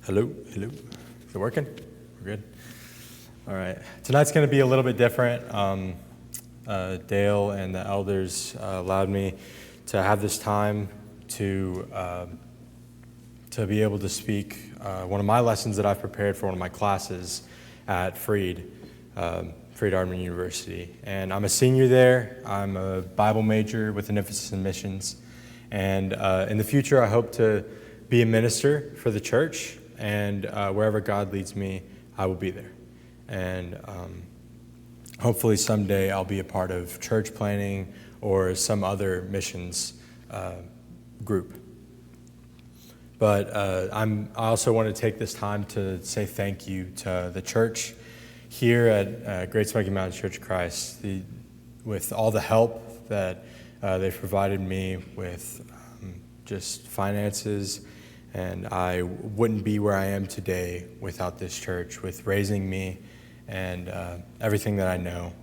Hello. Is it working? We're good. All right. Tonight's going to be a little bit different. Dale and the elders allowed me to have this time to be able to speak one of my lessons that I've prepared for one of my classes at Freed Hardeman University. And I'm a senior there. I'm a Bible major with an emphasis in missions. And in the future, I hope to be a minister for the church. And wherever God leads me, I will be there. And hopefully someday I'll be a part of church planning or some other missions group. But I also want to take this time to say thank you to the church here at Great Smoky Mountain Church of Christ, with all the help that they've provided me with, just finances. And I wouldn't be where I am today without this church, with raising me and everything that I know.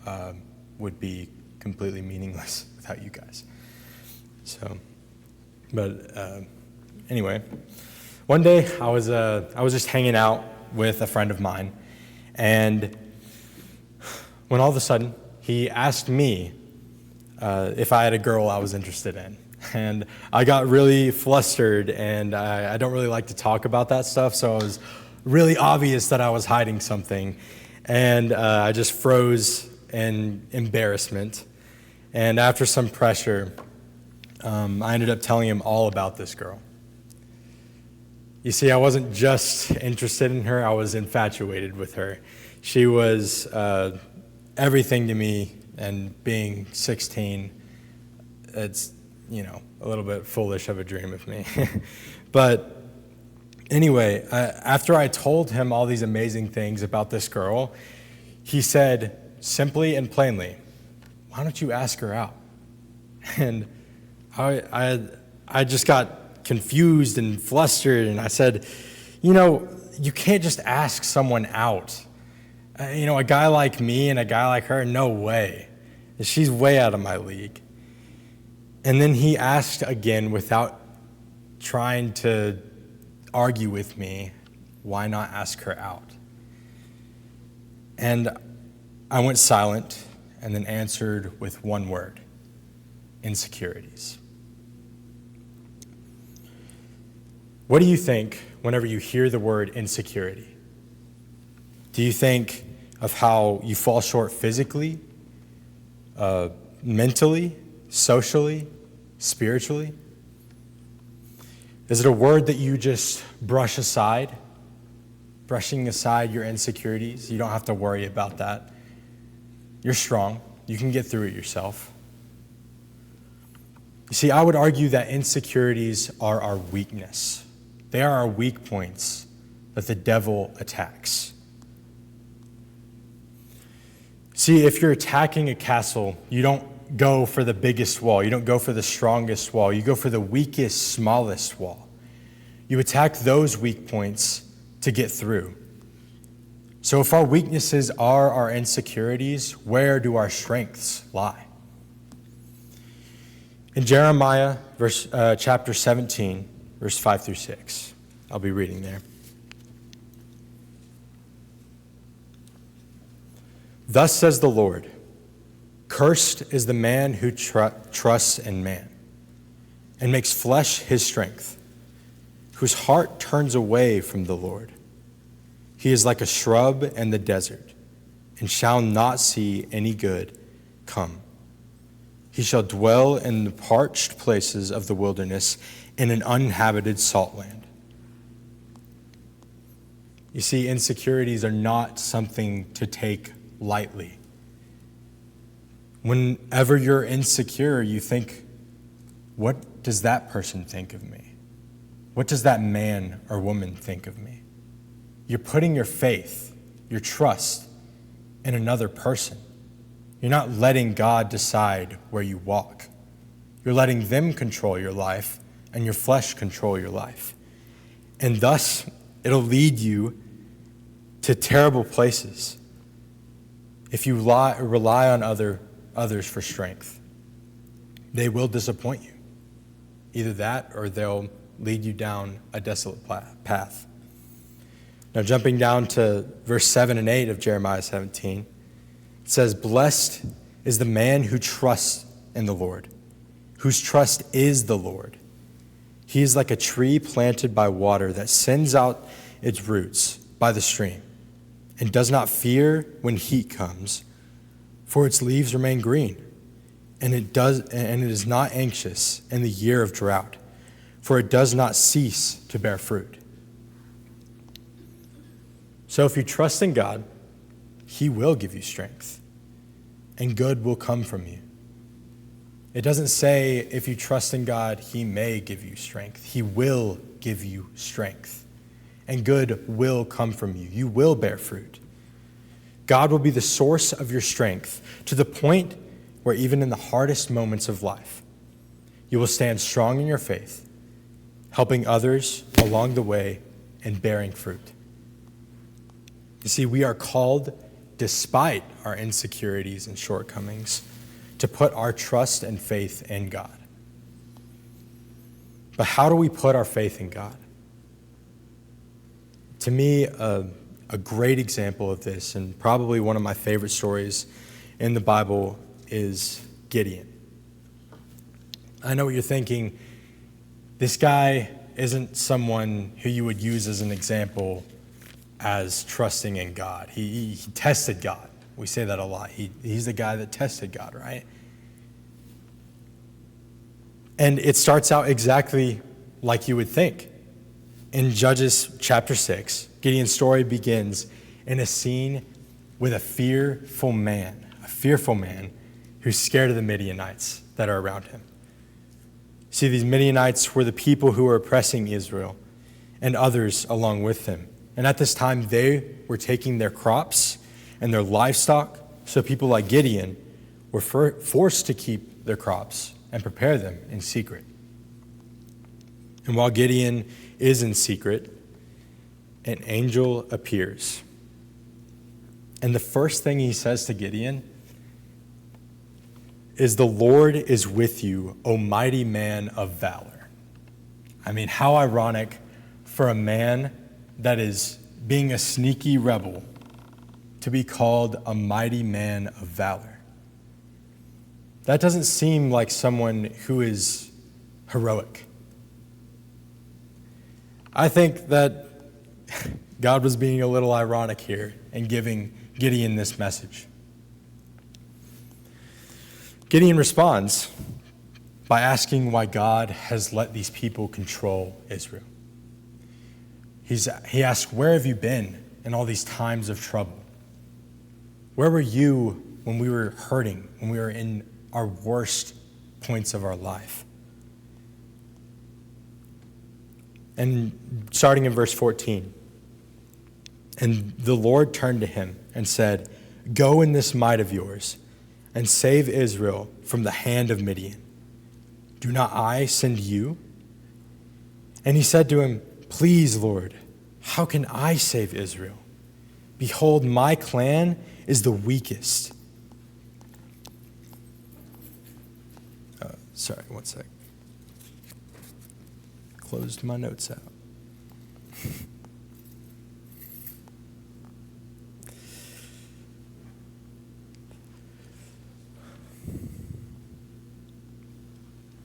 I would be completely meaningless without you guys. So, but anyway, one day I was just hanging out with a friend of mine, and when all of a sudden he asked me if I had a girl I was interested in. And I got really flustered, and I don't really like to talk about that stuff, so it was really obvious that I was hiding something. And I just froze in embarrassment. And after some pressure, I ended up telling him all about this girl. You see, I wasn't just interested in her, I was infatuated with her. She was everything to me, and being 16, it's a little bit foolish of a dream of me. But anyway, after I told him all these amazing things about this girl, he said simply and plainly, "Why don't you ask her out?" And I just got confused and flustered, and I said, you can't just ask someone out. A guy like me and a guy like her, no way. She's way out of my league. And then he asked again, without trying to argue with me, why not ask her out? And I went silent and then answered with one word: insecurities. What do you think whenever you hear the word insecurity? Do you think of how you fall short physically, mentally, socially, spiritually? Is it a word that you just brush aside, brushing aside your insecurities? You don't have to worry about that. You're strong. You can get through it yourself. You see, I would argue that insecurities are our weakness. They are our weak points that the devil attacks. See, if you're attacking a castle, you don't go for the biggest wall. You don't go for the strongest wall. You go for the weakest, smallest wall. You attack those weak points to get through. So if our weaknesses are our insecurities, where do our strengths lie? In Jeremiah chapter 17, verse 5 through 6, I'll be reading there. Thus says the Lord, cursed is the man who trusts in man and makes flesh his strength, whose heart turns away from the Lord. He is like a shrub in the desert and shall not see any good come. He shall dwell in the parched places of the wilderness, in an uninhabited salt land. You see, insecurities are not something to take lightly. Whenever you're insecure, you think, what does that person think of me? What does that man or woman think of me? You're putting your faith, your trust in another person. You're not letting God decide where you walk. You're letting them control your life and your flesh control your life. And thus, it'll lead you to terrible places if you rely on others for strength. They will disappoint you. Either that or they'll lead you down a desolate path. Now, jumping down to verse 7 and 8 of Jeremiah 17, it says, "Blessed is the man who trusts in the Lord, whose trust is the Lord. He is like a tree planted by water that sends out its roots by the stream and does not fear when heat comes, for its leaves remain green, and it is not anxious in the year of drought, for it does not cease to bear fruit." So if you trust in God, He will give you strength, and good will come from you. It doesn't say if you trust in God, He may give you strength. He will give you strength, and good will come from you. You will bear fruit. God will be the source of your strength to the point where even in the hardest moments of life, you will stand strong in your faith, helping others along the way and bearing fruit. You see, we are called, despite our insecurities and shortcomings, to put our trust and faith in God. But how do we put our faith in God? To me, a great example of this, and probably one of my favorite stories in the Bible, is Gideon. I know what you're thinking. This guy isn't someone who you would use as an example as trusting in God. He tested God. We say that a lot. He's the guy that tested God, right? And it starts out exactly like you would think. In Judges chapter 6, Gideon's story begins in a scene with a fearful man who's scared of the Midianites that are around him. See, these Midianites were the people who were oppressing Israel and others along with them. And at this time, they were taking their crops and their livestock, so people like Gideon were forced to keep their crops and prepare them in secret. And while Gideon is in secret, an angel appears. And the first thing he says to Gideon is, "The Lord is with you, O mighty man of valor." I mean, how ironic for a man that is being a sneaky rebel to be called a mighty man of valor. That doesn't seem like someone who is heroic. I think that God was being a little ironic here and giving Gideon this message. Gideon responds by asking why God has let these people control Israel. He asks, "Where have you been in all these times of trouble? Where were you when we were hurting, when we were in our worst points of our life?" And starting in verse 14, "And the Lord turned to him and said, 'Go in this might of yours and save Israel from the hand of Midian. Do not I send you?' And he said to him, 'Please, Lord, how can I save Israel? Behold, my clan is the weakest.'" Sorry, one sec. Closed my notes out.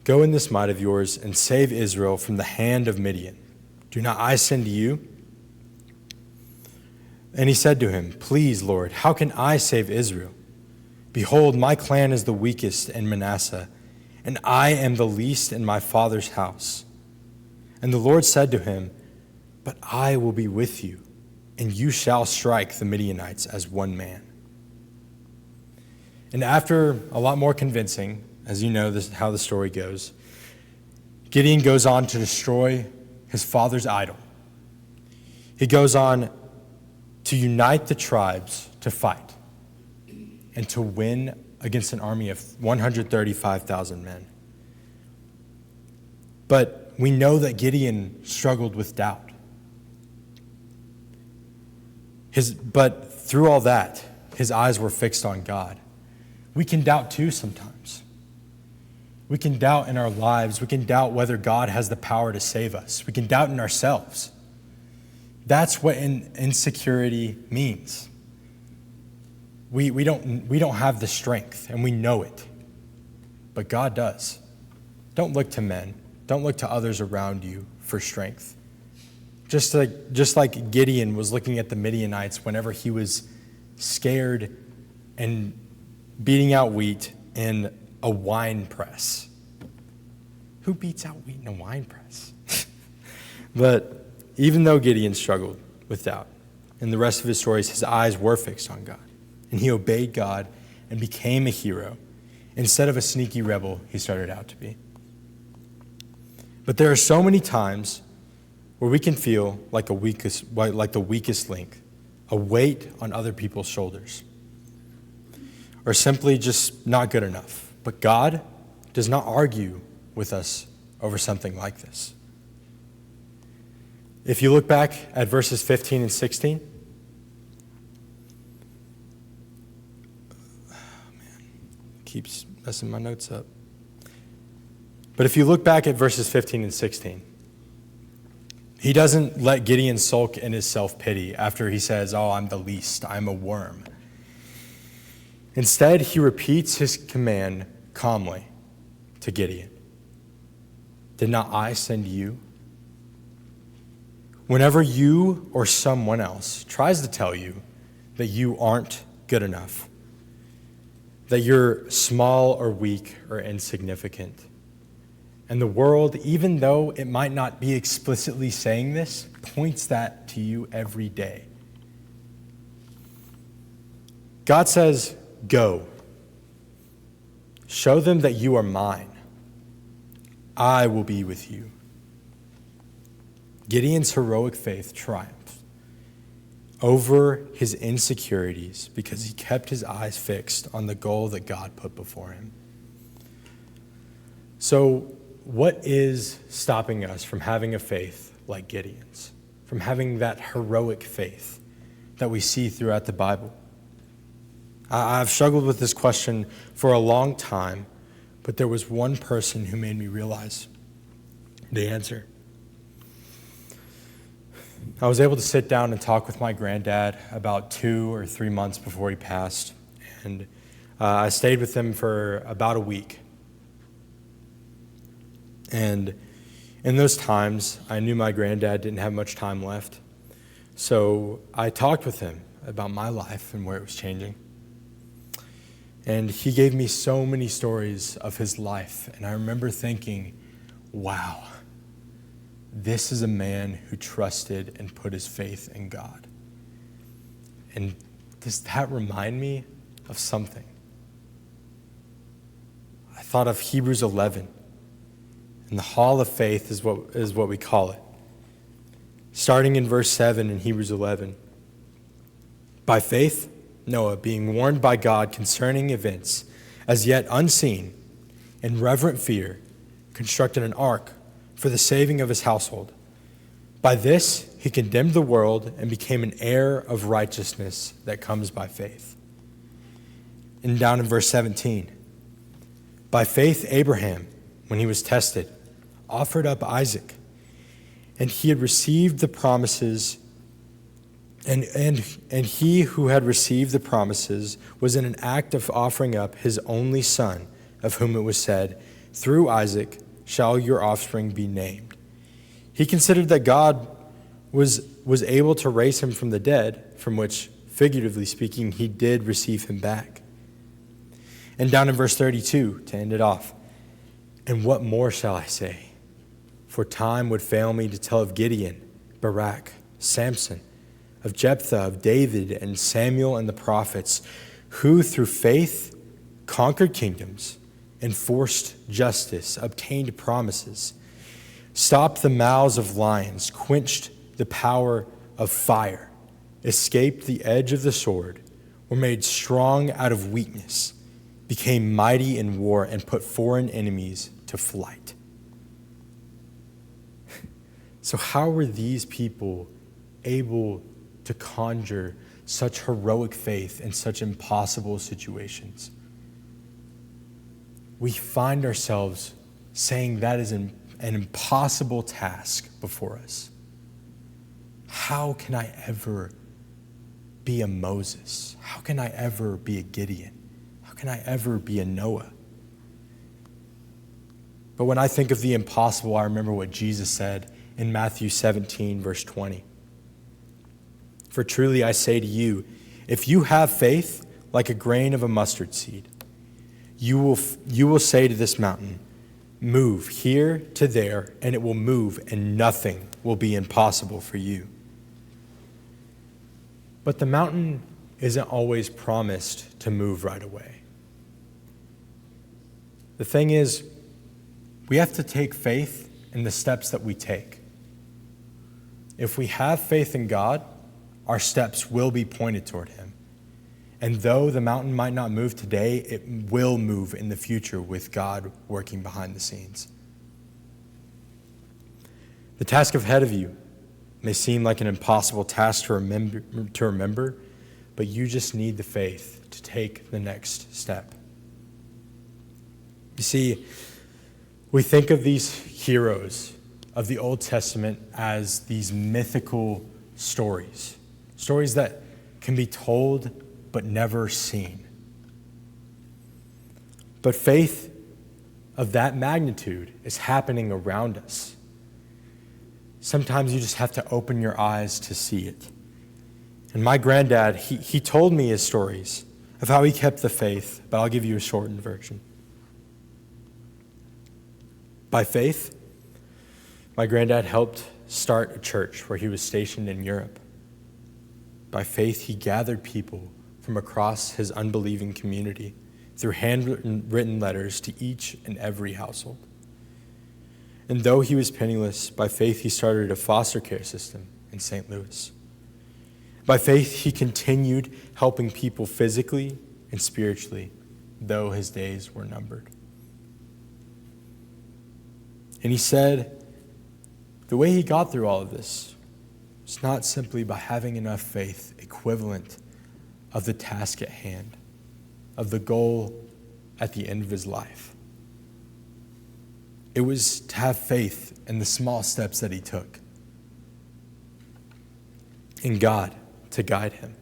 "Go in this might of yours and save Israel from the hand of Midian. Do not I send you?" And he said to him, "Please, Lord, how can I save Israel? Behold, my clan is the weakest in Manasseh, and I am the least in my father's house." And the Lord said to him, "But I will be with you, and you shall strike the Midianites as one man." And after a lot more convincing, as you know, this is how the story goes, Gideon goes on to destroy his father's idol. He goes on to unite the tribes to fight and to win against an army of 135,000 men. But we know that Gideon struggled with doubt. But through all that, his eyes were fixed on God. We can doubt too sometimes. We can doubt in our lives. We can doubt whether God has the power to save us. We can doubt in ourselves. That's what insecurity means. We don't have the strength, and we know it. But God does. Don't look to men. Don't look to others around you for strength. Just like Gideon was looking at the Midianites whenever he was scared and beating out wheat in a wine press. Who beats out wheat in a wine press? But even though Gideon struggled with doubt, in the rest of his stories, his eyes were fixed on God. And he obeyed God and became a hero. Instead of a sneaky rebel he started out to be. But there are so many times where we can feel like the weakest link, a weight on other people's shoulders, or simply just not good enough. But God does not argue with us over something like this. If you look back at verses 15 and 16, keeps messing my notes up. But if you look back at verses 15 and 16, he doesn't let Gideon sulk in his self-pity after he says, "Oh, I'm the least, I'm a worm." Instead, he repeats his command calmly to Gideon. "Did not I send you?" Whenever you or someone else tries to tell you that you aren't good enough, that you're small or weak or insignificant, and the world, even though it might not be explicitly saying this, points that to you every day. God says, "Go. Show them that you are mine. I will be with you." Gideon's heroic faith triumphed over his insecurities because he kept his eyes fixed on the goal that God put before him. So, what is stopping us from having a faith like Gideon's, from having that heroic faith that we see throughout the Bible? I've struggled with this question for a long time, but there was one person who made me realize the answer. I was able to sit down and talk with my granddad about 2 or 3 months before he passed, and I stayed with him for about a week. And in those times, I knew my granddad didn't have much time left, so I talked with him about my life and where it was changing. And he gave me so many stories of his life, and I remember thinking, wow, this is a man who trusted and put his faith in God. And does that remind me of something? I thought of Hebrews 11, and the hall of faith is what we call it. Starting in verse 7 in Hebrews 11. By faith, Noah, being warned by God concerning events as yet unseen, in reverent fear, constructed an ark for the saving of his household. By this he condemned the world and became an heir of righteousness that comes by faith. And down in verse 17, by faith Abraham, when he was tested, offered up Isaac, and he had received the promises, and he who had received the promises was in an act of offering up his only son, of whom it was said, through Isaac shall your offspring be named. He considered that God was able to raise him from the dead, from which, figuratively speaking, he did receive him back. And down in verse 32, to end it off, and what more shall I say? For time would fail me to tell of Gideon, Barak, Samson, of Jephthah, of David, and Samuel and the prophets, who through faith conquered kingdoms, enforced justice, obtained promises, stopped the mouths of lions, quenched the power of fire, escaped the edge of the sword, were made strong out of weakness, became mighty in war, and put foreign enemies to flight. So how were these people able to conjure such heroic faith in such impossible situations? we find ourselves saying that is an impossible task before us. How can I ever be a Moses? How can I ever be a Gideon? How can I ever be a Noah? But when I think of the impossible, I remember what Jesus said in Matthew 17, verse 20. For truly I say to you, if you have faith like a grain of a mustard seed, you will say to this mountain, move here to there, and it will move, and nothing will be impossible for you. But the mountain isn't always promised to move right away. The thing is, we have to take faith in the steps that we take. If we have faith in God, our steps will be pointed toward Him. And though the mountain might not move today, it will move in the future with God working behind the scenes. The task ahead of you may seem like an impossible task to remember, but you just need the faith to take the next step. You see, we think of these heroes of the Old Testament as these mythical stories that can be told but never seen. But faith of that magnitude is happening around us. Sometimes you just have to open your eyes to see it. And my granddad, he told me his stories of how he kept the faith, but I'll give you a shortened version. By faith, my granddad helped start a church where he was stationed in Europe. By faith, he gathered people from across his unbelieving community through handwritten letters to each and every household. And though he was penniless, by faith he started a foster care system in St. Louis. By faith, he continued helping people physically and spiritually, though his days were numbered. And he said the way he got through all of this was not simply by having enough faith equivalent of the task at hand, of the goal at the end of his life. It was to have faith in the small steps that he took, in God to guide him.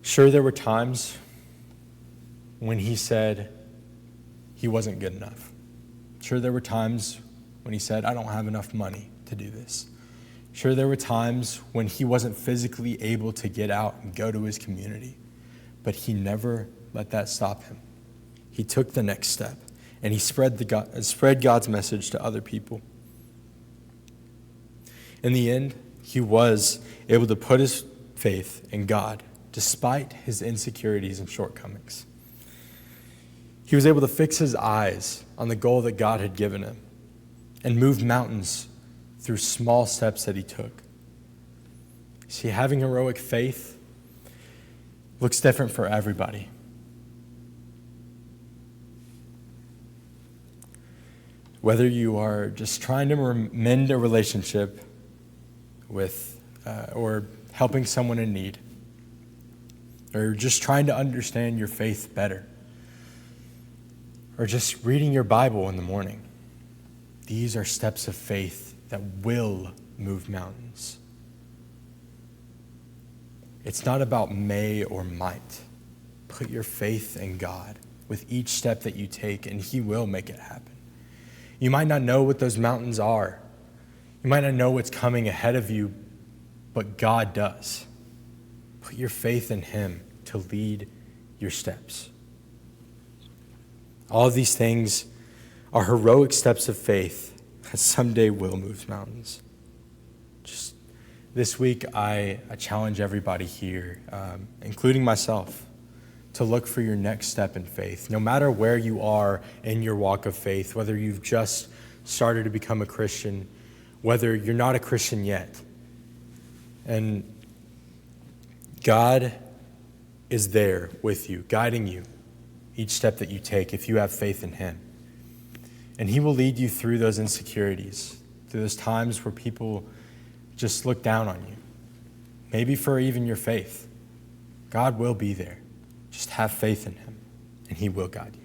Sure, there were times when he said he wasn't good enough. Sure, there were times when he said, I don't have enough money to do this. Sure, there were times when he wasn't physically able to get out and go to his community, but he never let that stop him. He took the next step, and he spread God's message to other people. In the end, he was able to put his faith in God despite his insecurities and shortcomings. He was able to fix his eyes on the goal that God had given him and move mountains through small steps that he took. See, having heroic faith looks different for everybody. Whether you are just trying to mend a relationship with, or helping someone in need, or just trying to understand your faith better, or just reading your Bible in the morning, these are steps of faith that will move mountains. It's not about may or might. Put your faith in God with each step that you take, and He will make it happen. You might not know what those mountains are. You might not know what's coming ahead of you, but God does. Put your faith in Him to lead your steps. All of these things are heroic steps of faith that someday will move mountains. Just this week, I challenge everybody here, including myself, to look for your next step in faith. No matter where you are in your walk of faith, whether you've just started to become a Christian, whether you're not a Christian yet. And God is there with you, guiding you each step that you take if you have faith in Him. And He will lead you through those insecurities, through those times where people just look down on you. Maybe for even your faith. God will be there. Just have faith in Him. and He will guide you.